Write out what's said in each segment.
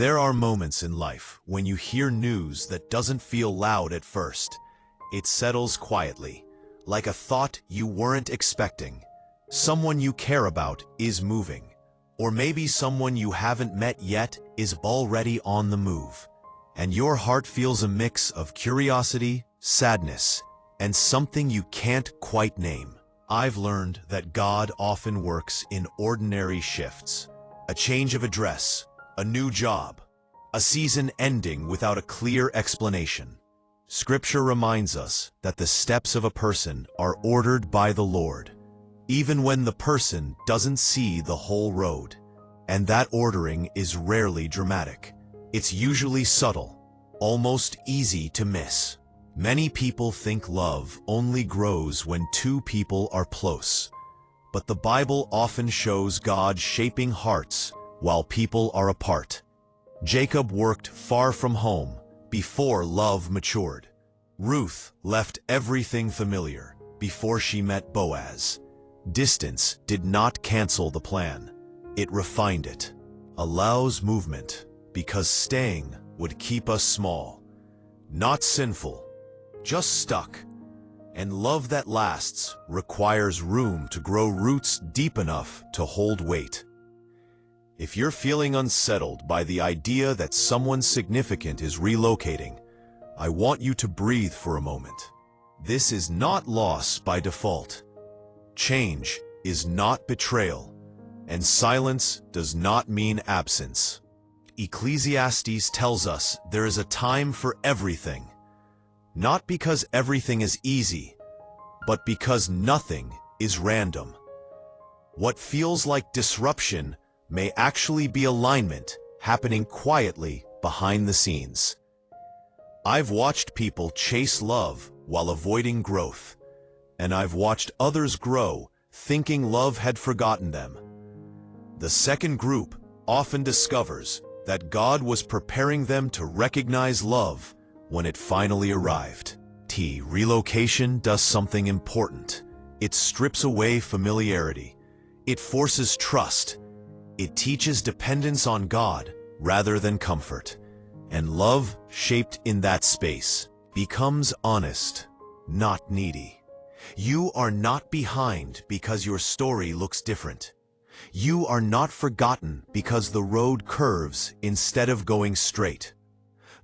There are moments in life when you hear news that doesn't feel loud at first. It settles quietly, like a thought you weren't expecting. Someone you care about is moving, or maybe someone you haven't met yet is already on the move. And your heart feels a mix of curiosity, sadness, and something you can't quite name. I've learned that God often works in ordinary shifts. A change of address, a new job, a season ending without a clear explanation. Scripture reminds us that the steps of a person are ordered by the Lord, even when the person doesn't see the whole road. And that ordering is rarely dramatic. It's usually subtle, almost easy to miss. Many people think love only grows when two people are close, but the Bible often shows God shaping hearts while people are apart. Jacob worked far from home before love matured. Ruth left everything familiar before she met Boaz. Distance did not cancel the plan. It refined it. Allows movement because staying would keep us small. Not sinful, just stuck. And love that lasts requires room to grow roots deep enough to hold weight. If you're feeling unsettled by the idea that someone significant is relocating, I want you to breathe for a moment. This is not loss by default. Change is not betrayal, and silence does not mean absence. Ecclesiastes tells us there is a time for everything, not because everything is easy, but because nothing is random. What feels like disruption may actually be alignment happening quietly behind the scenes. I've watched people chase love while avoiding growth, and I've watched others grow thinking love had forgotten them. The second group often discovers that God was preparing them to recognize love when it finally arrived. Relocation does something important. It strips away familiarity. It forces trust. It teaches dependence on God rather than comfort. And love, shaped in that space, becomes honest, not needy. You are not behind because your story looks different. You are not forgotten because the road curves instead of going straight.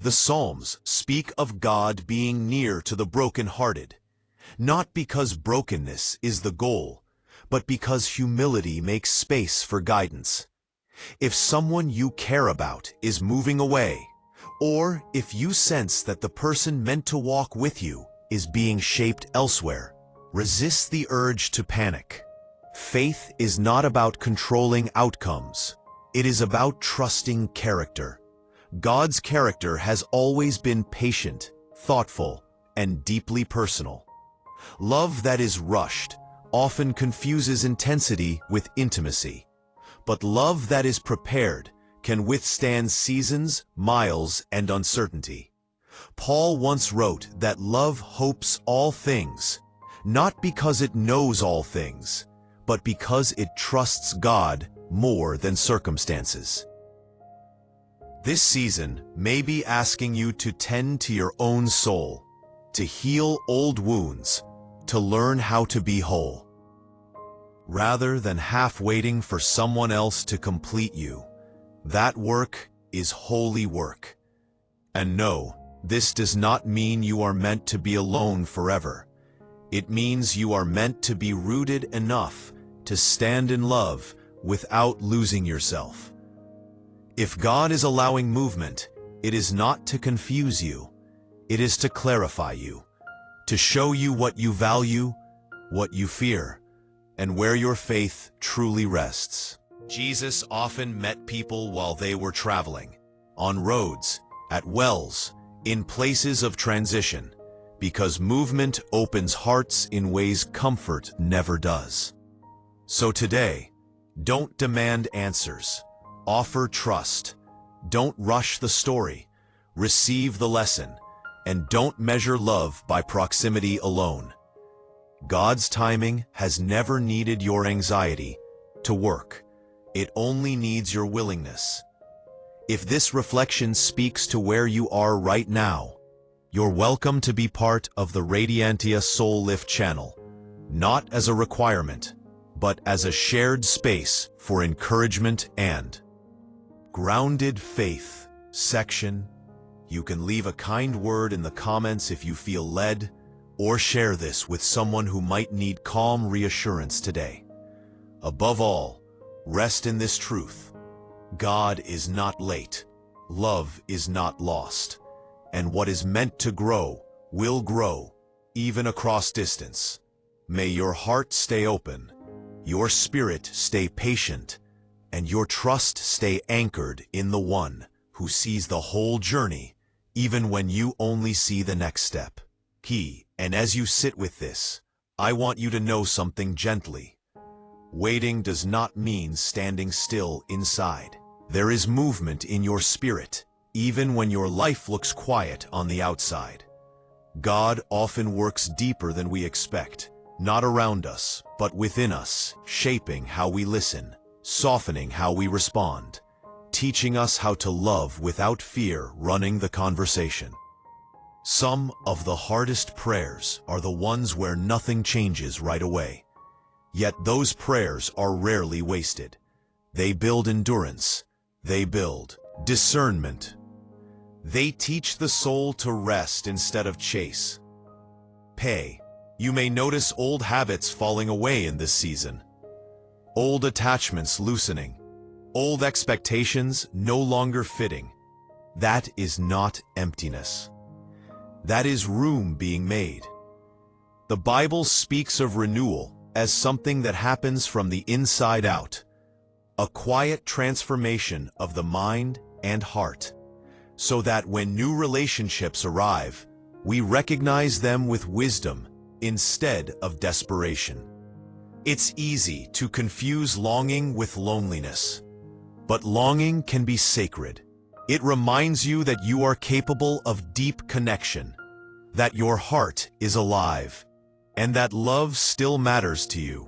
The Psalms speak of God being near to the brokenhearted, not because brokenness is the goal, but because humility makes space for guidance. If someone you care about is moving away, or if you sense that the person meant to walk with you is being shaped elsewhere, resist the urge to panic. Faith is not about controlling outcomes. It is about trusting character. God's character has always been patient, thoughtful, and deeply personal. Love that is rushed often confuses intensity with intimacy, but love that is prepared can withstand seasons, miles, and uncertainty. Paul once wrote that love hopes all things, not because it knows all things, but because it trusts God more than circumstances. This season may be asking you to tend to your own soul, to heal old wounds, to learn how to be whole. Rather than half waiting for someone else to complete you, that work is holy work. And no, this does not mean you are meant to be alone forever. It means you are meant to be rooted enough to stand in love without losing yourself. If God is allowing movement, it is not to confuse you. It is to clarify you, to show you what you value, what you fear, and where your faith truly rests. Jesus often met people while they were traveling, on roads, at wells, in places of transition, because movement opens hearts in ways comfort never does. So today, don't demand answers. Offer trust. Don't rush the story. Receive the lesson. And don't measure love by proximity alone. God's timing has never needed your anxiety to work. It only needs your willingness. If this reflection speaks to where you are right now, you're welcome to be part of the Radiantia Soul Lift channel, not as a requirement, but as a shared space for encouragement and grounded faith section. You can leave a kind word in the comments if you feel led, or share this with someone who might need calm reassurance today. Above all, rest in this truth. God is not late. Love is not lost. And what is meant to grow will grow, even across distance. May your heart stay open, your spirit stay patient, and your trust stay anchored in the one who sees the whole journey, even when you only see the next step. And as you sit with this, I want you to know something gently. Waiting does not mean standing still inside. There is movement in your spirit, even when your life looks quiet on the outside. God often works deeper than we expect, not around us, but within us, shaping how we listen, softening how we respond, teaching us how to love without fear running the conversation. Some of the hardest prayers are the ones where nothing changes right away. Yet those prayers are rarely wasted. They build endurance. They build discernment. They teach the soul to rest instead of chase. You may notice old habits falling away in this season. Old attachments loosening. Old expectations no longer fitting. That is not emptiness. That is room being made. The Bible speaks of renewal as something that happens from the inside out, a quiet transformation of the mind and heart, so that when new relationships arrive, we recognize them with wisdom instead of desperation. It's easy to confuse longing with loneliness, but longing can be sacred. It reminds you that you are capable of deep connection, that your heart is alive, and that love still matters to you.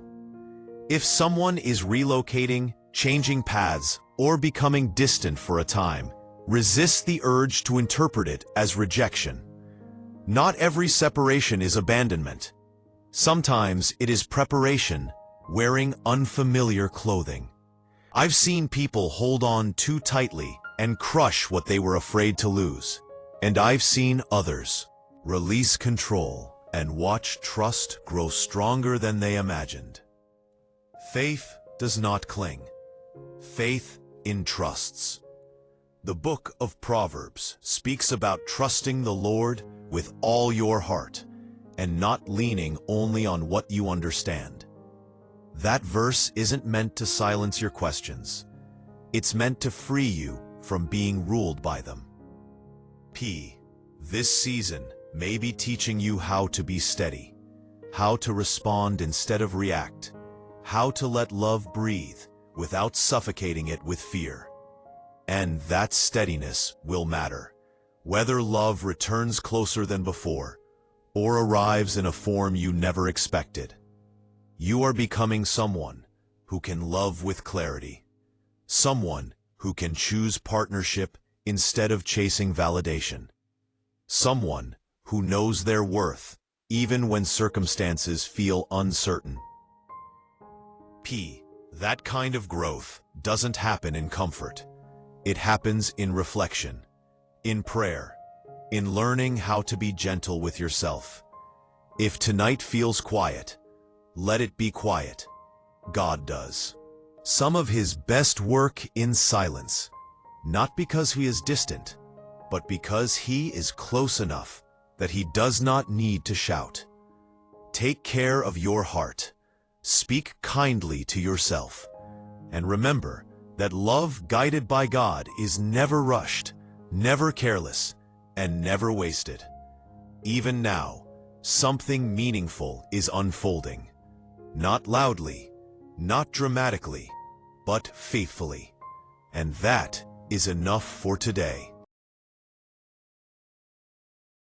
If someone is relocating, changing paths, or becoming distant for a time, resist the urge to interpret it as rejection. Not every separation is abandonment. Sometimes it is preparation, wearing unfamiliar clothing. I've seen people hold on too tightly and crush what they were afraid to lose. And I've seen others release control and watch trust grow stronger than they imagined. Faith does not cling. Faith entrusts. The book of Proverbs speaks about trusting the Lord with all your heart and not leaning only on what you understand. That verse isn't meant to silence your questions. It's meant to free you from being ruled by them. This season may be teaching you how to be steady, how to respond instead of react, how to let love breathe without suffocating it with fear. And that steadiness will matter, whether love returns closer than before or arrives in a form you never expected. You are becoming someone who can love with clarity, someone who can choose partnership instead of chasing validation, someone who knows their worth even when circumstances feel uncertain. That kind of growth doesn't happen in comfort. It happens in reflection, in prayer, in learning how to be gentle with yourself. If tonight feels quiet, let it be quiet. God does some of his best work in silence, not because he is distant, but because he is close enough that he does not need to shout. Take care of your heart. Speak kindly to yourself. And remember that love guided by God is never rushed, never careless, and never wasted. Even now, something meaningful is unfolding. Not loudly, not dramatically, but faithfully. And that is enough for today.